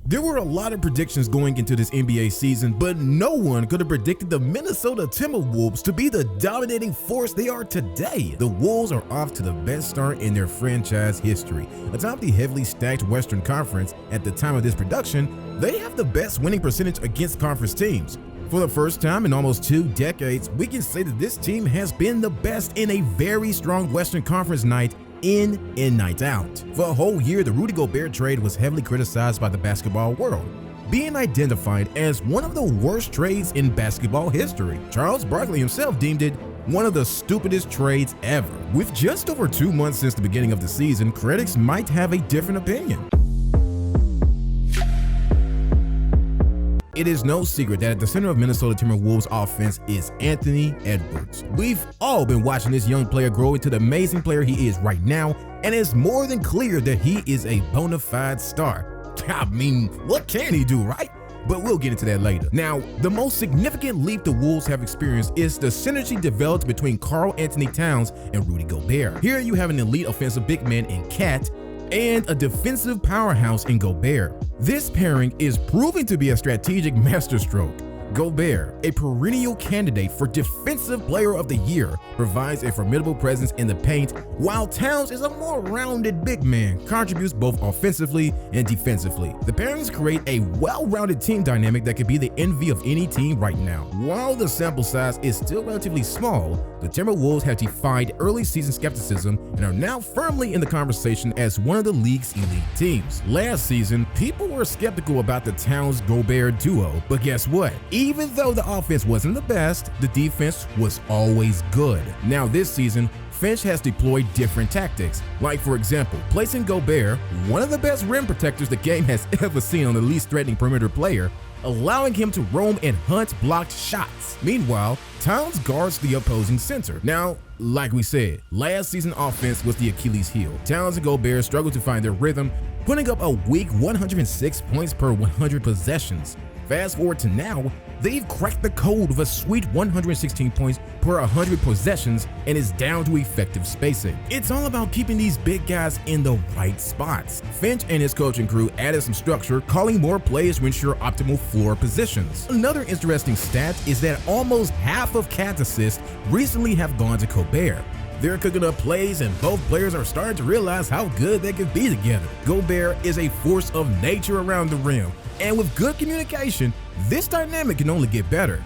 There were a lot of predictions going into this NBA season, but no one could have predicted the Minnesota Timberwolves to be the dominating force they are today. The Wolves are off to the best start in their franchise history. Atop the heavily stacked Western Conference at the time of this production, they have the best winning percentage against conference teams. For the first time in almost 2 decades, we can say that this team has been the best in a very strong Western Conference night in and night out. For a whole year, the Rudy Gobert trade was heavily criticized by the basketball world, being identified as one of the worst trades in basketball history. Charles Barkley himself deemed it one of the stupidest trades ever. With just over 2 months since the beginning of the season, critics might have a different opinion. It is no secret that at the center of Minnesota Timberwolves offense is Anthony Edwards. We've all been watching this young player grow into the amazing player he is right now, and it's more than clear that he is a bona fide star. I mean, what can he do, right? But we'll get into that later. Now, the most significant leap the Wolves have experienced is the synergy developed between Karl Anthony Towns and Rudy Gobert. Here you have an elite offensive big man in Cat and a defensive powerhouse in Gobert. This pairing is proving to be a strategic masterstroke. Gobert, a perennial candidate for Defensive Player of the Year, provides a formidable presence in the paint, while Towns is a more rounded big man, contributes both offensively and defensively. The pairings create a well-rounded team dynamic that could be the envy of any team right now. While the sample size is still relatively small, the Timberwolves have defied early season skepticism and are now firmly in the conversation as one of the league's elite teams. Last season, people were skeptical about the Towns-Gobert duo, but guess what? Even though the offense wasn't the best, the defense was always good. Now this season, Finch has deployed different tactics, like for example, placing Gobert, one of the best rim protectors the game has ever seen, on the least threatening perimeter player, allowing him to roam and hunt blocked shots. Meanwhile, Towns guards the opposing center. Now, like we said, last season offense was the Achilles heel. Towns and Gobert struggled to find their rhythm, putting up a weak 106 points per 100 possessions. Fast forward to now, they've cracked the code with a sweet 116 points per 100 possessions and is down to effective spacing. It's all about keeping these big guys in the right spots. Finch and his coaching crew added some structure, calling more plays to ensure optimal floor positions. Another interesting stat is that almost half of Cat's assists recently have gone to Gobert. They're cooking up plays, and both players are starting to realize how good they could be together. Gobert is a force of nature around the rim, and with good communication, this dynamic can only get better.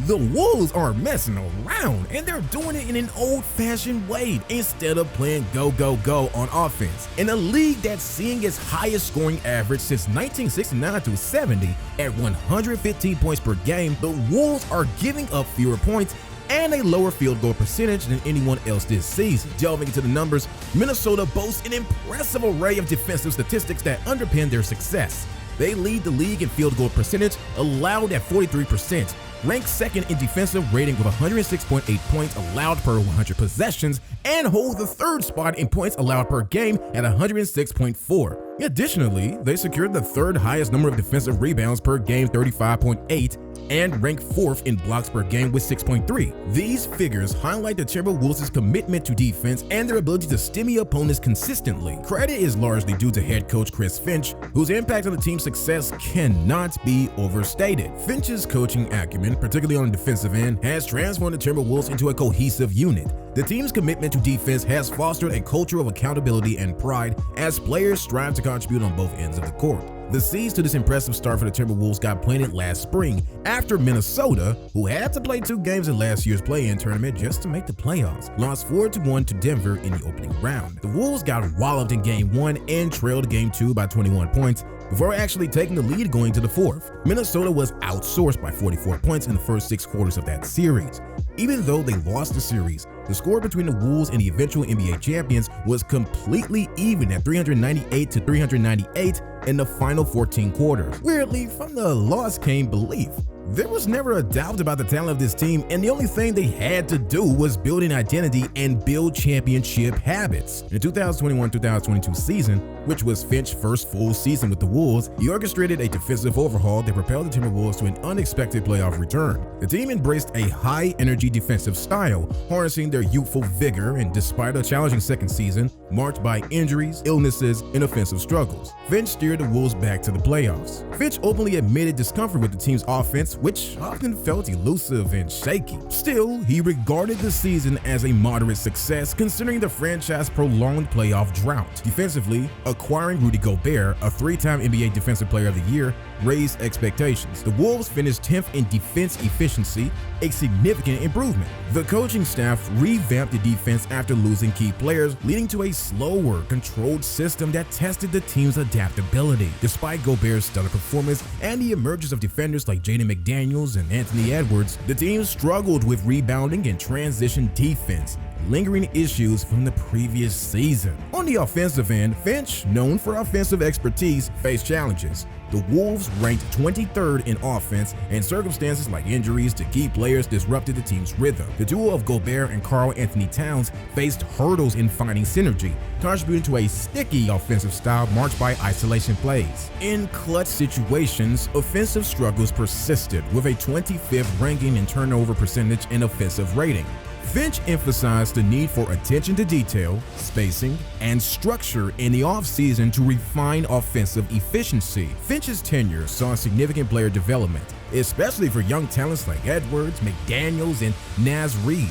The Wolves are messing around, and they're doing it in an old-fashioned way instead of playing go-go-go on offense. In a league that's seeing its highest scoring average since 1969-70 at 115 points per game, the Wolves are giving up fewer points and a lower field goal percentage than anyone else this season. Delving into the numbers, Minnesota boasts an impressive array of defensive statistics that underpin their success. They lead the league in field goal percentage, allowed at 43%, ranked second in defensive rating with 106.8 points allowed per 100 possessions, and hold the third spot in points allowed per game at 106.4. Additionally, they secured the third highest number of defensive rebounds per game, 35.8, and ranked fourth in blocks per game with 6.3. These figures highlight the Timberwolves' commitment to defense and their ability to stimulate opponents consistently. Credit is largely due to head coach Chris Finch, whose impact on the team's success cannot be overstated. Finch's coaching acumen, particularly on the defensive end, has transformed the Timberwolves into a cohesive unit. The team's commitment to defense has fostered a culture of accountability and pride as players strive to contribute on both ends of the court. The seeds to this impressive start for the Timberwolves got planted last spring after Minnesota, who had to play 2 games in last year's play-in tournament just to make the playoffs, lost 4-1 to Denver in the opening round. The Wolves got walloped in Game 1 and trailed Game 2 by 21 points before actually taking the lead going to the 4th. Minnesota was outsourced by 44 points in the first 6 quarters of that series. Even though they lost the series, the score between the Wolves and the eventual NBA champions was completely even at 398-398 in the final 14 quarters. Weirdly, from the loss came belief. There was never a doubt about the talent of this team, and the only thing they had to do was build an identity and build championship habits. In the 2021-2022 season, which was Finch's first full season with the Wolves, he orchestrated a defensive overhaul that propelled the Timberwolves to an unexpected playoff return. The team embraced a high-energy defensive style, harnessing their youthful vigor, and despite a challenging second season, marked by injuries, illnesses, and offensive struggles. Finch steered the Wolves back to the playoffs. Finch openly admitted discomfort with the team's offense, which often felt elusive and shaky. Still, he regarded the season as a moderate success considering the franchise's prolonged playoff drought. Defensively, acquiring Rudy Gobert, a three-time NBA Defensive Player of the Year, raised expectations. The Wolves finished 10th in defense efficiency, a significant improvement. The coaching staff revamped the defense after losing key players, leading to a slower, controlled system that tested the team's adaptability. Despite Gobert's stellar performance and the emergence of defenders like Jaden McDaniels and Anthony Edwards, the team struggled with rebounding and transition defense, lingering issues from the previous season. On the offensive end, Finch, known for offensive expertise, faced challenges. The Wolves ranked 23rd in offense, and circumstances like injuries to key players disrupted the team's rhythm. The duo of Gobert and Karl Anthony Towns faced hurdles in finding synergy, contributing to a sticky offensive style marked by isolation plays. In clutch situations, offensive struggles persisted, with a 25th ranking in turnover percentage and offensive rating. Finch emphasized the need for attention to detail, spacing, and structure in the offseason to refine offensive efficiency. Finch's tenure saw significant player development, especially for young talents like Edwards, McDaniels, and Naz Reid.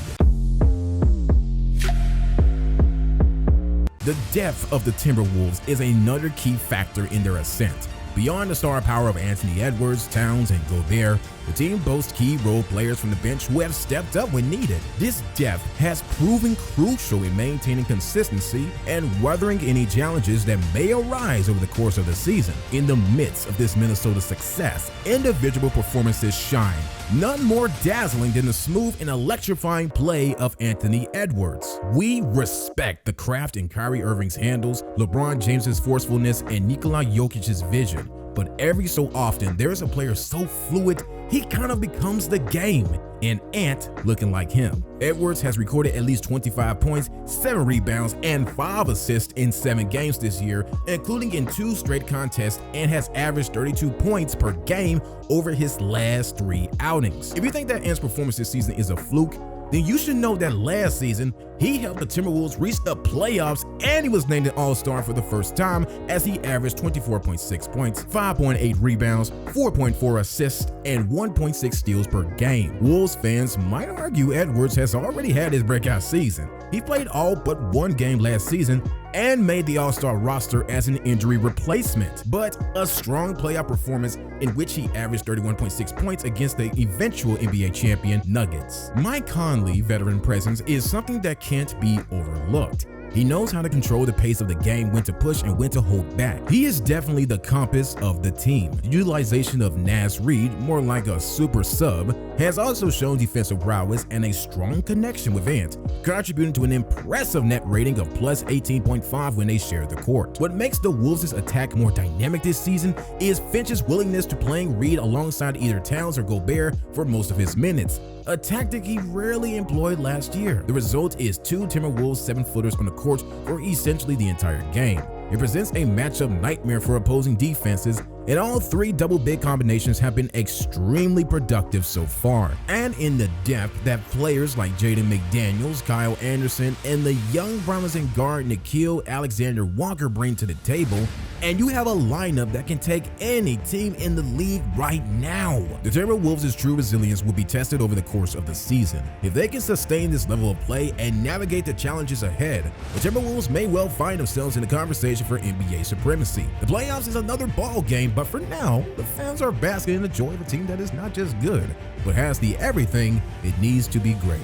The depth of the Timberwolves is another key factor in their ascent. Beyond the star power of Anthony Edwards, Towns, and Gobert, the team boasts key role players from the bench who have stepped up when needed. This depth has proven crucial in maintaining consistency and weathering any challenges that may arise over the course of the season. In the midst of this Minnesota success, individual performances shine, none more dazzling than the smooth and electrifying play of Anthony Edwards. We respect the craft in Kyrie Irving's handles, LeBron James's forcefulness, and Nikola Jokic's vision. But every so often, there's a player so fluid, he kind of becomes the game, and Ant looking like him. Edwards has recorded at least 25 points, 7 rebounds, and 5 assists in 7 games this year, including in 2 straight contests, and has averaged 32 points per game over his last 3 outings. If you think that Ant's performance this season is a fluke, then you should know that last season, he helped the Timberwolves reach the playoffs, and he was named an All-Star for the first time as he averaged 24.6 points, 5.8 rebounds, 4.4 assists, and 1.6 steals per game. Wolves fans might argue Edwards has already had his breakout season. He played all but 1 game last season and made the All-Star roster as an injury replacement, but a strong playoff performance in which he averaged 31.6 points against the eventual NBA champion Nuggets. Mike Conley's veteran presence is something that can't be overlooked. He knows how to control the pace of the game, when to push and when to hold back. He is definitely the compass of the team. The utilization of Naz Reid, more like a super sub, has also shown defensive prowess and a strong connection with Ant, contributing to an impressive net rating of plus 18.5 when they share the court. What makes the Wolves' attack more dynamic this season is Finch's willingness to playing Reid alongside either Towns or Gobert for most of his minutes, a tactic he rarely employed last year. The result is 2 Timberwolves 7-footers on the court for essentially the entire game. It presents a matchup nightmare for opposing defenses, and all 3 double big combinations have been extremely productive so far. And in the depth that players like Jaden McDaniels, Kyle Anderson, and the young promising guard Gilgeous-Alexander Walker bring to the table, and you have a lineup that can take any team in the league right now. The Timberwolves' true resilience will be tested over the course of the season. If they can sustain this level of play and navigate the challenges ahead, the Timberwolves may well find themselves in the conversation for NBA supremacy. The playoffs is another ball game, but for now, the fans are basking in the joy of a team that is not just good, but has the everything it needs to be great.